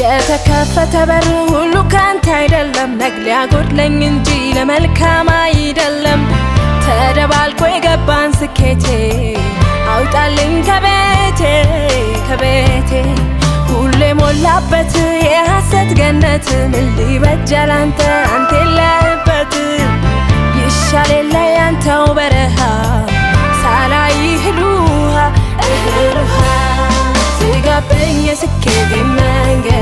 የተከፈተ በር ሁሉ ካንተ አይደለም ነግሊያ ጎድለኝ እንጂ ለመልካም አይደለም ተደባልቆ የገባን ስኬቴ አውጣልኝ ከቤቴ ሁሌ ሞላበት የሐሰት ገነት ምን ሊበጃል አንተ የለህበት ይሻል የለ ያንተው በረሃ ሳላይ እህሉሃ ዝጋብኝ የስኬቴ መንገድ